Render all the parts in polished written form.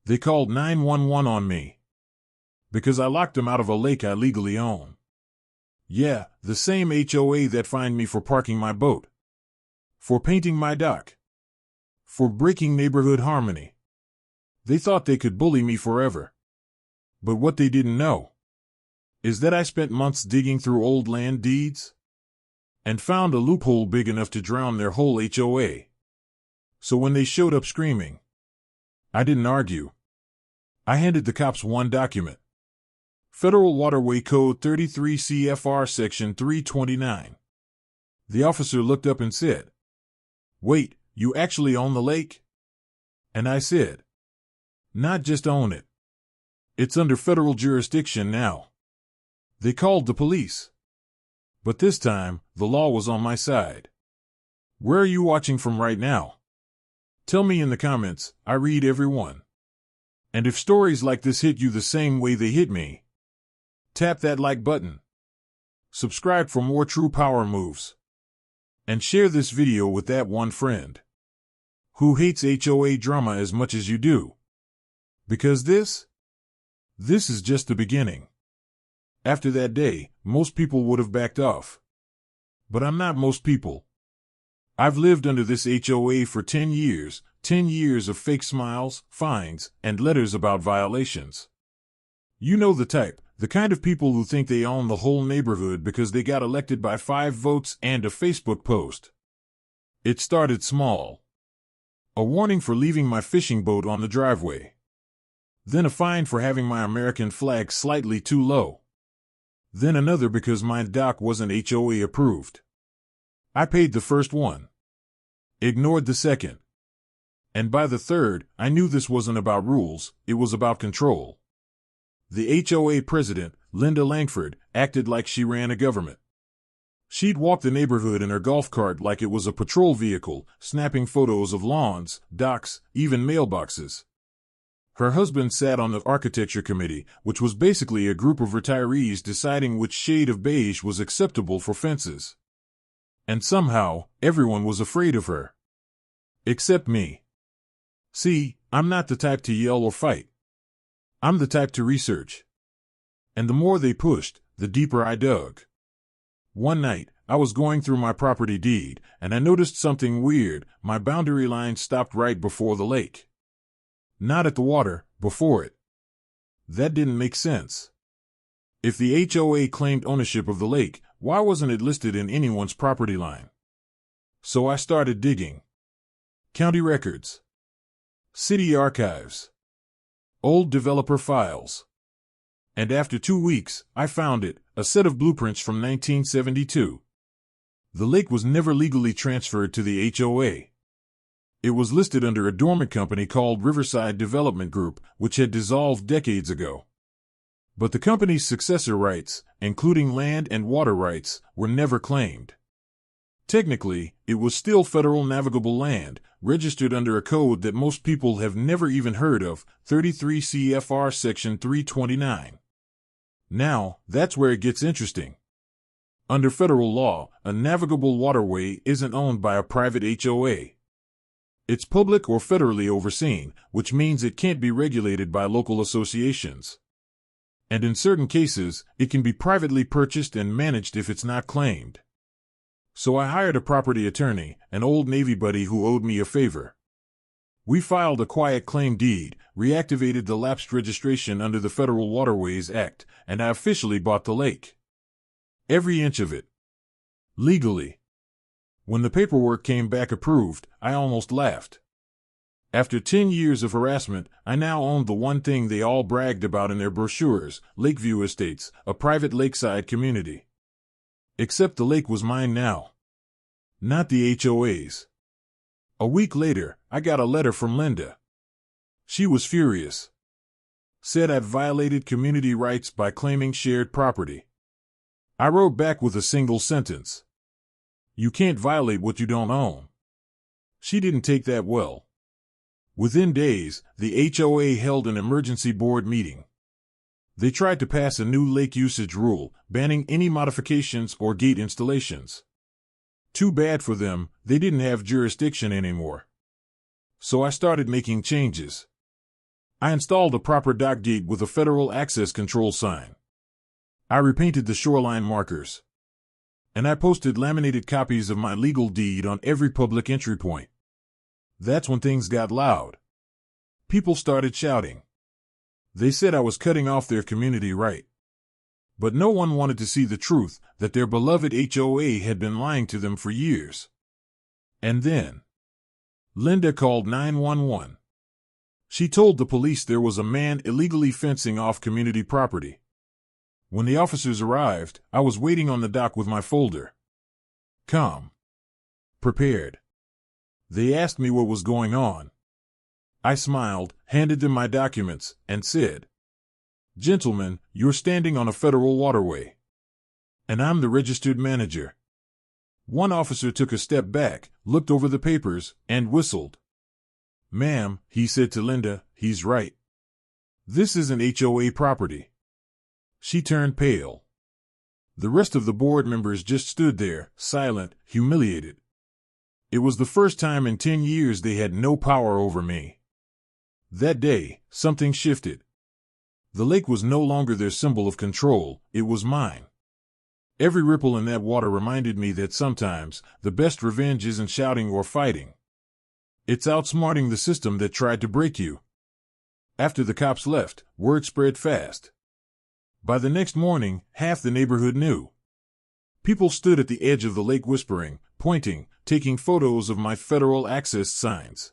They called 911 on me because I locked them out of a lake I legally own. Yeah, the same HOA that fined me for parking my boat, for painting my dock, for breaking neighborhood harmony. They thought they could bully me forever. But what they didn't know is that I spent months digging through old land deeds and found a loophole big enough to drown their whole HOA. So when they showed up screaming, I didn't argue. I handed the cops one document. Federal Waterway Code 33 CFR Section 329. The officer looked up and said, "Wait, you actually own the lake?" And I said, "Not just own it. It's under federal jurisdiction now." They called the police. But this time, the law was on my side. Where are you watching from right now? Tell me in the comments. I read every one. And if stories like this hit you the same way they hit me, tap that like button. Subscribe for more true power moves. And share this video with that one friend who hates HOA drama as much as you do. Because this is just the beginning. After that day, most people would have backed off. But I'm not most people. I've lived under this HOA for 10 years, 10 years of fake smiles, fines, and letters about violations. You know the type, the kind of people who think they own the whole neighborhood because they got elected by 5 votes and a Facebook post. It started small. A warning for leaving my fishing boat on the driveway. Then a fine for having my American flag slightly too low. Then another because my dock wasn't HOA approved. I paid the first one. Ignored the second. And by the third, I knew this wasn't about rules, it was about control. The HOA president, Linda Langford, acted like she ran a government. She'd walk the neighborhood in her golf cart like it was a patrol vehicle, snapping photos of lawns, docks, even mailboxes. Her husband sat on the architecture committee, which was basically a group of retirees deciding which shade of beige was acceptable for fences. And somehow, everyone was afraid of her. Except me. See, I'm not the type to yell or fight. I'm the type to research. And the more they pushed, the deeper I dug. One night, I was going through my property deed, and I noticed something weird. My boundary line stopped right before the lake. Not at the water, before it. That didn't make sense. If the HOA claimed ownership of the lake, why wasn't it listed in anyone's property line? So I started digging. County records. City archives. Old developer files. And after 2 weeks, I found it, a set of blueprints from 1972. The lake was never legally transferred to the HOA. It was listed under a dormant company called Riverside Development Group, which had dissolved decades ago. But the company's successor rights, including land and water rights, were never claimed. Technically, it was still federal navigable land, registered under a code that most people have never even heard of, 33 CFR Section 329. Now, that's where it gets interesting. Under federal law, a navigable waterway isn't owned by a private HOA. It's public or federally overseen, which means it can't be regulated by local associations. And in certain cases, it can be privately purchased and managed if it's not claimed. So I hired a property attorney, an old Navy buddy who owed me a favor. We filed a quiet claim deed, reactivated the lapsed registration under the Federal Waterways Act, and I officially bought the lake. Every inch of it. Legally. When the paperwork came back approved, I almost laughed. After 10 years of harassment, I now owned the one thing they all bragged about in their brochures, Lakeview Estates, a private lakeside community. Except the lake was mine now. Not the HOA's. A week later, I got a letter from Linda. She was furious. Said I'd violated community rights by claiming shared property. I wrote back with a single sentence. You can't violate what you don't own. She didn't take that well. Within days, the HOA held an emergency board meeting. They tried to pass a new lake usage rule, banning any modifications or gate installations. Too bad for them, they didn't have jurisdiction anymore. So I started making changes. I installed a proper dock gate with a federal access control sign. I repainted the shoreline markers. And I posted laminated copies of my legal deed on every public entry point. That's when things got loud. People started shouting. They said I was cutting off their community right. But no one wanted to see the truth that their beloved HOA had been lying to them for years. And then Linda called 911. She told the police there was a man illegally fencing off community property. When the officers arrived, I was waiting on the dock with my folder. Calm. Prepared. They asked me what was going on. I smiled, handed them my documents, and said, "Gentlemen, you're standing on a federal waterway. And I'm the registered manager." One officer took a step back, looked over the papers, and whistled. "Ma'am," he said to Linda, "he's right. This isn't HOA property." She turned pale. The rest of the board members just stood there, silent, humiliated. It was the first time in 10 years they had no power over me. That day, something shifted. The lake was no longer their symbol of control, it was mine. Every ripple in that water reminded me that sometimes the best revenge isn't shouting or fighting. It's outsmarting the system that tried to break you. After the cops left, word spread fast. By the next morning, half the neighborhood knew. People stood at the edge of the lake whispering, pointing, taking photos of my federal access signs.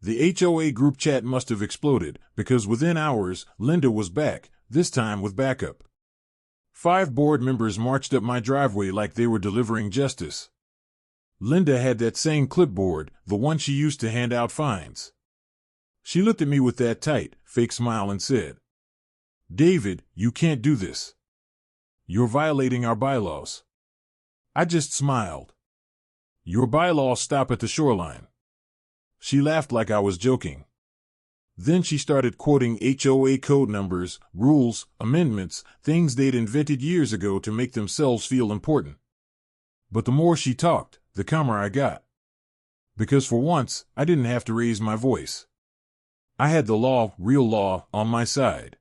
The HOA group chat must have exploded, because within hours, Linda was back, this time with backup. 5 board members marched up my driveway like they were delivering justice. Linda had that same clipboard, the one she used to hand out fines. She looked at me with that tight, fake smile and said, "David, you can't do this. You're violating our bylaws." I just smiled. "Your bylaws stop at the shoreline." She laughed like I was joking. Then she started quoting HOA code numbers, rules, amendments, things they'd invented years ago to make themselves feel important. But the more she talked, the calmer I got. Because for once, I didn't have to raise my voice. I had the law, real law, on my side.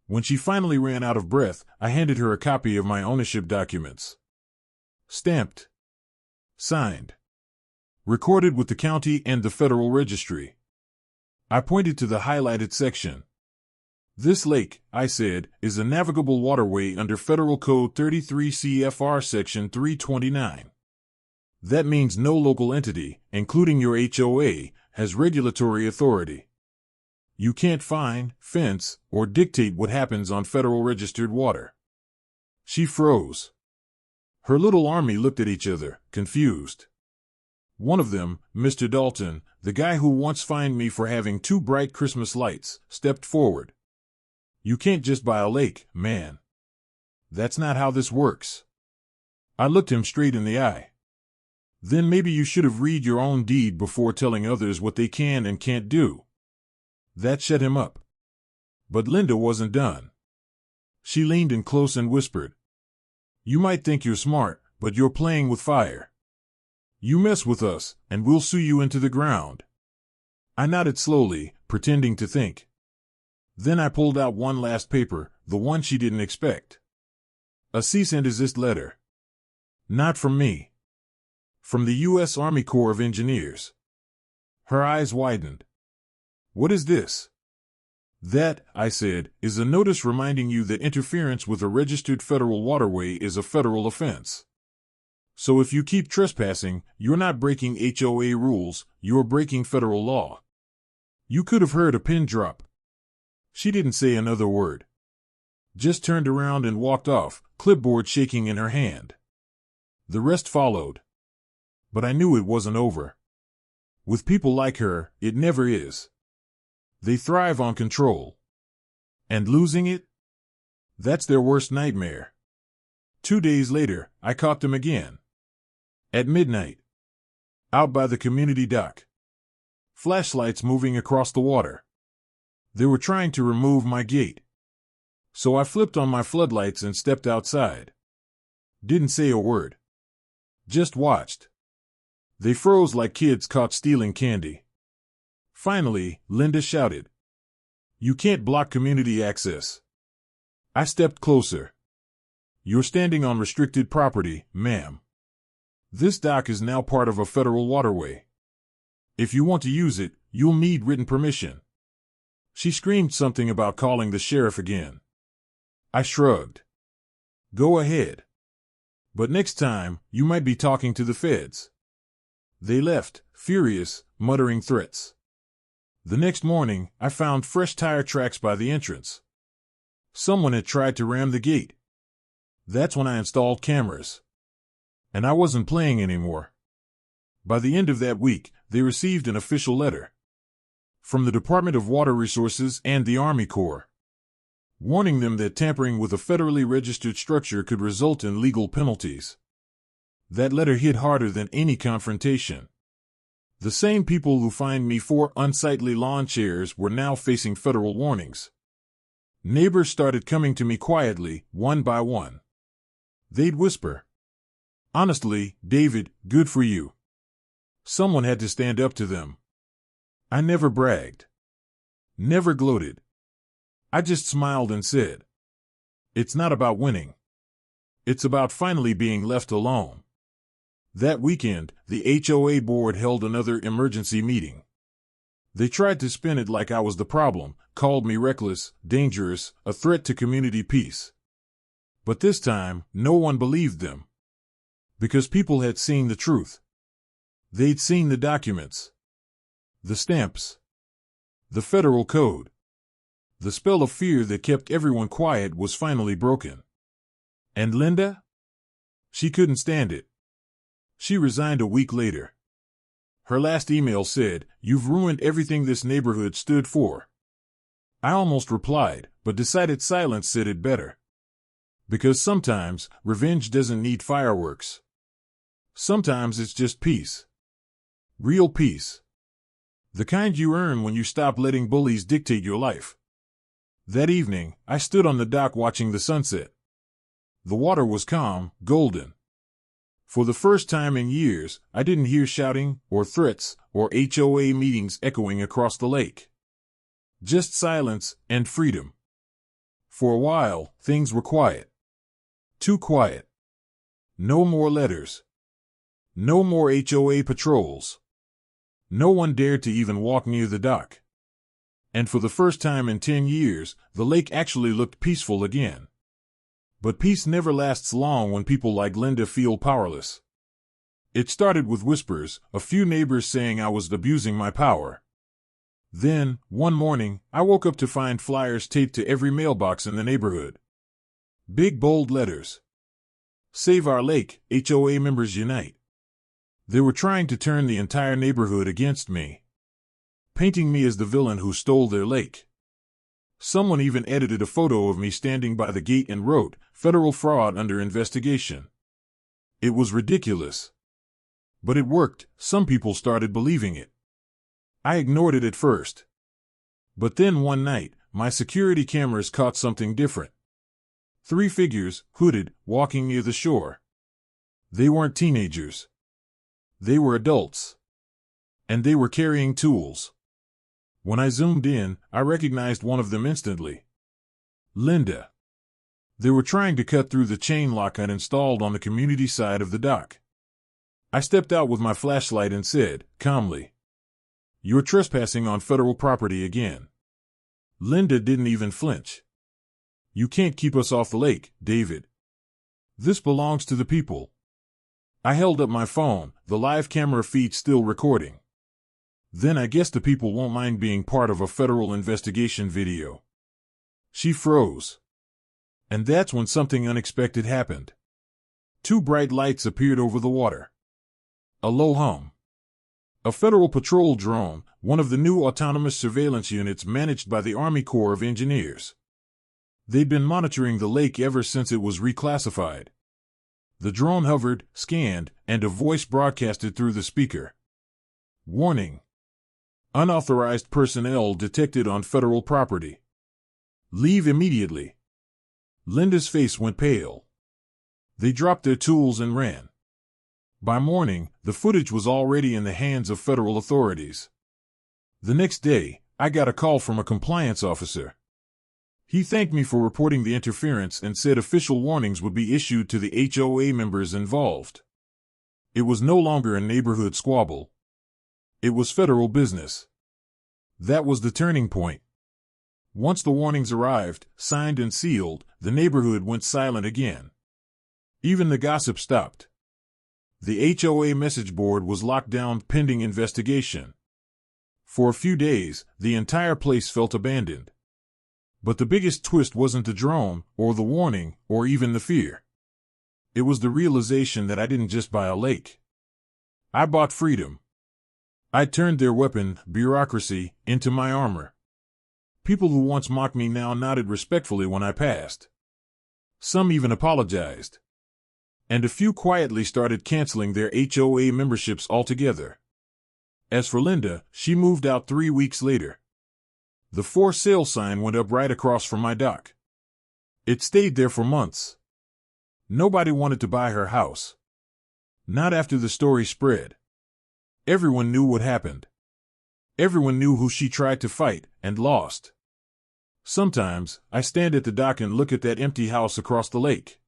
When she finally ran out of breath, I handed her a copy of my ownership documents. Stamped. Signed. Recorded with the county and the Federal Registry. I pointed to the highlighted section. "This lake," I said, "is a navigable waterway under Federal Code 33 CFR Section 329. That means no local entity, including your HOA, has regulatory authority. You can't fine, fence, or dictate what happens on federal registered water." She froze. Her little army looked at each other, confused. One of them, Mr. Dalton, the guy who once fined me for having 2 bright Christmas lights, stepped forward. "You can't just buy a lake, man. That's not how this works." I looked him straight in the eye. "Then maybe you should have read your own deed before telling others what they can and can't do." That shut him up. But Linda wasn't done. She leaned in close and whispered, "You might think you're smart, but you're playing with fire. You mess with us, and we'll sue you into the ground." I nodded slowly, pretending to think. Then I pulled out one last paper, the one she didn't expect. A cease and desist letter. Not from me. From the U.S. Army Corps of Engineers. Her eyes widened. "What is this?" "That," I said, "is a notice reminding you that interference with a registered federal waterway is a federal offense. So if you keep trespassing, you're not breaking HOA rules, you're breaking federal law." You could have heard a pin drop. She didn't say another word. Just turned around and walked off, clipboard shaking in her hand. The rest followed. But I knew it wasn't over. With people like her, it never is. They thrive on control. And losing it? That's their worst nightmare. 2 days later, I caught them again. At midnight. Out by the community dock. Flashlights moving across the water. They were trying to remove my gate. So I flipped on my floodlights and stepped outside. Didn't say a word. Just watched. They froze like kids caught stealing candy. Finally, Linda shouted, You can't block community access. I stepped closer. You're standing on restricted property, ma'am. This dock is now part of a federal waterway. If you want to use it, you'll need written permission. She screamed something about calling the sheriff again. I shrugged. Go ahead. But next time, you might be talking to the feds. They left, furious, muttering threats. The next morning, I found fresh tire tracks by the entrance. Someone had tried to ram the gate. That's when I installed cameras. And I wasn't playing anymore. By the end of that week, they received an official letter from the Department of Water Resources and the Army Corps, warning them that tampering with a federally registered structure could result in legal penalties. That letter hit harder than any confrontation. The same people who fined me 4 unsightly lawn chairs were now facing federal warnings. Neighbors started coming to me quietly, one by one. They'd whisper, "Honestly, David, good for you." Someone had to stand up to them. I never bragged. Never gloated. I just smiled and said, "It's not about winning. It's about finally being left alone." That weekend, the HOA board held another emergency meeting. They tried to spin it like I was the problem, called me reckless, dangerous, a threat to community peace. But this time, no one believed them. Because people had seen the truth. They'd seen the documents. The stamps. The federal code. The spell of fear that kept everyone quiet was finally broken. And Linda? She couldn't stand it. She resigned a week later. Her last email said, "You've ruined everything this neighborhood stood for." I almost replied, but decided silence said it better. Because sometimes, revenge doesn't need fireworks. Sometimes it's just peace. Real peace. The kind you earn when you stop letting bullies dictate your life. That evening, I stood on the dock watching the sunset. The water was calm, golden. For the first time in years, I didn't hear shouting, or threats, or HOA meetings echoing across the lake. Just silence and freedom. For a while, things were quiet. Too quiet. No more letters. No more HOA patrols. No one dared to even walk near the dock. And for the first time in 10 years, the lake actually looked peaceful again. But peace never lasts long when people like Linda feel powerless. It started with whispers, a few neighbors saying I was abusing my power. Then, one morning, I woke up to find flyers taped to every mailbox in the neighborhood. Big bold letters. "Save our lake, HOA members unite." They were trying to turn the entire neighborhood against me, painting me as the villain who stole their lake. Someone even edited a photo of me standing by the gate and wrote, "Federal fraud under investigation." It was ridiculous. But it worked. Some people started believing it. I ignored it at first. But then one night, my security cameras caught something different. 3 figures, hooded, walking near the shore. They weren't teenagers. They were adults. And they were carrying tools. When I zoomed in, I recognized one of them instantly. Linda. They were trying to cut through the chain lock I'd installed on the community side of the dock. I stepped out with my flashlight and said, calmly, "You're trespassing on federal property again." Linda didn't even flinch. "You can't keep us off the lake, David. This belongs to the people." I held up my phone, the live camera feed still recording. "Then I guess the people won't mind being part of a federal investigation video." She froze. And that's when something unexpected happened. 2 bright lights appeared over the water. A low hum. A federal patrol drone, one of the new autonomous surveillance units managed by the Army Corps of Engineers. They'd been monitoring the lake ever since it was reclassified. The drone hovered, scanned, and a voice broadcasted through the speaker. "Warning. Unauthorized personnel detected on federal property. Leave immediately." Linda's face went pale. They dropped their tools and ran. By morning, the footage was already in the hands of federal authorities. The next day, I got a call from a compliance officer. He thanked me for reporting the interference and said official warnings would be issued to the HOA members involved. It was no longer a neighborhood squabble. It was federal business. That was the turning point. Once the warnings arrived, signed and sealed, the neighborhood went silent again. Even the gossip stopped. The HOA message board was locked down pending investigation. For a few days, the entire place felt abandoned. But the biggest twist wasn't the drone, or the warning, or even the fear. It was the realization that I didn't just buy a lake. I bought freedom. I turned their weapon, bureaucracy, into my armor. People who once mocked me now nodded respectfully when I passed. Some even apologized. And a few quietly started canceling their HOA memberships altogether. As for Linda, she moved out 3 weeks later. The for sale sign went up right across from my dock. It stayed there for months. Nobody wanted to buy her house. Not after the story spread. Everyone knew what happened. Everyone knew who she tried to fight and lost. Sometimes, I stand at the dock and look at that empty house across the lake.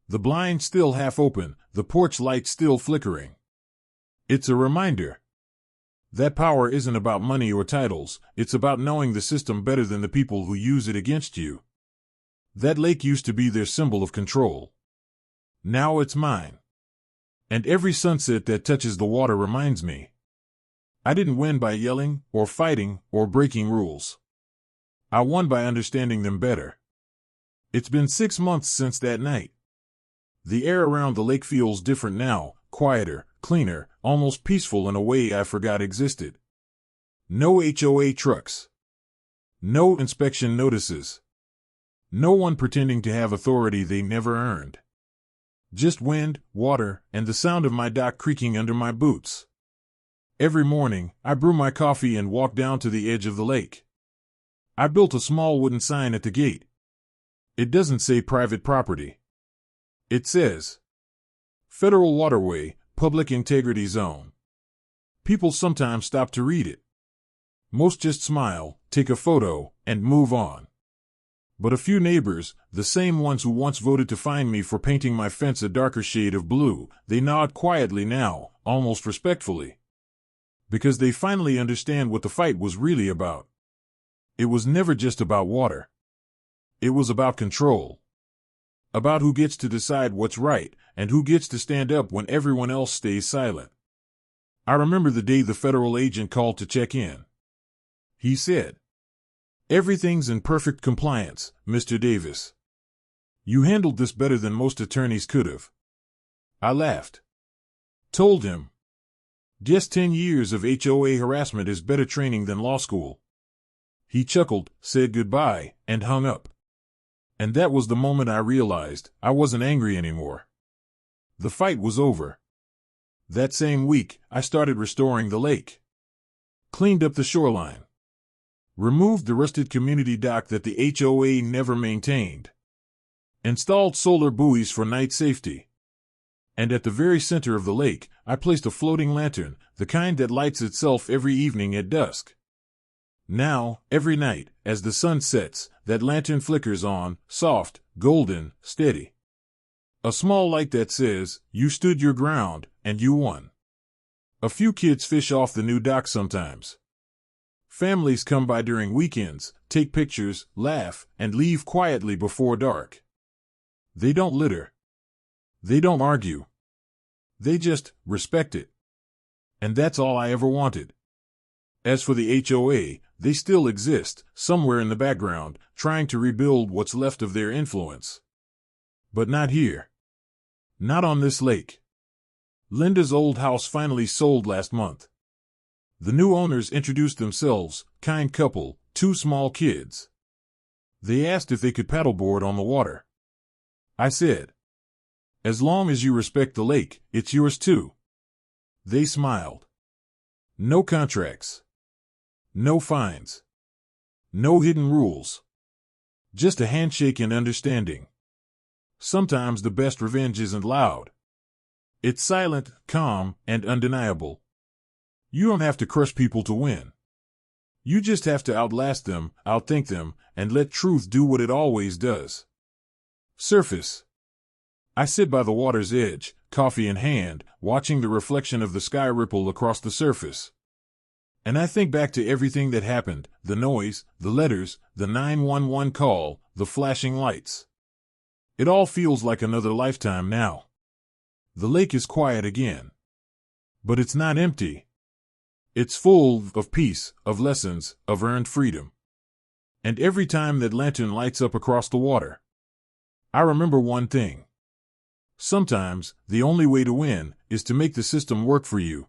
The blind still half open, the porch light still flickering. It's a reminder. That power isn't about money or titles, it's about knowing the system better than the people who use it against you. That lake used to be their symbol of control. Now it's mine. And every sunset that touches the water reminds me. I didn't win by yelling, or fighting, or breaking rules. I won by understanding them better. It's been 6 months since that night. The air around the lake feels different now, quieter, cleaner, almost peaceful in a way I forgot existed. No HOA trucks. No inspection notices. No one pretending to have authority they never earned. Just wind, water, and the sound of my dock creaking under my boots. Every morning, I brew my coffee and walk down to the edge of the lake. I built a small wooden sign at the gate. It doesn't say private property. It says, Federal Waterway, Public Integrity Zone. People sometimes stop to read it. Most just smile, take a photo, and move on. But a few neighbors, the same ones who once voted to fine me for painting my fence a darker shade of blue, they nod quietly now, almost respectfully. Because they finally understand what the fight was really about. It was never just about water. It was about control. About who gets to decide what's right, and who gets to stand up when everyone else stays silent. I remember the day the federal agent called to check in. He said, "Everything's in perfect compliance, Mr. Davis. You handled this better than most attorneys could have." I laughed. Told him, "Guess 10 years of HOA harassment is better training than law school." He chuckled, said goodbye, and hung up. And that was the moment I realized I wasn't angry anymore. The fight was over. That same week, I started restoring the lake. Cleaned up the shoreline. Removed the rusted community dock that the HOA never maintained. Installed solar buoys for night safety. And at the very center of the lake, I placed a floating lantern, the kind that lights itself every evening at dusk. Now, every night, as the sun sets, that lantern flickers on, soft, golden, steady. A small light that says, you stood your ground, and you won. A few kids fish off the new dock sometimes. Families come by during weekends, take pictures, laugh, and leave quietly before dark. They don't litter. They don't argue. They just respect it. And that's all I ever wanted. As for the HOA, they still exist, somewhere in the background, trying to rebuild what's left of their influence. But not here. Not on this lake. Linda's old house finally sold last month. The new owners introduced themselves, kind couple, 2 small kids. They asked if they could paddleboard on the water. I said, "As long as you respect the lake, it's yours too." They smiled. No contracts. No fines. No hidden rules. Just a handshake and understanding. Sometimes the best revenge isn't loud. It's silent, calm, and undeniable. You don't have to crush people to win. You just have to outlast them, outthink them, and let truth do what it always does. Surface. I sit by the water's edge, coffee in hand, watching the reflection of the sky ripple across the surface. And I think back to everything that happened, the noise, the letters, the 911 call, the flashing lights. It all feels like another lifetime now. The lake is quiet again. But it's not empty. It's full of peace, of lessons, of earned freedom. And every time that lantern lights up across the water, I remember one thing. Sometimes, the only way to win is to make the system work for you.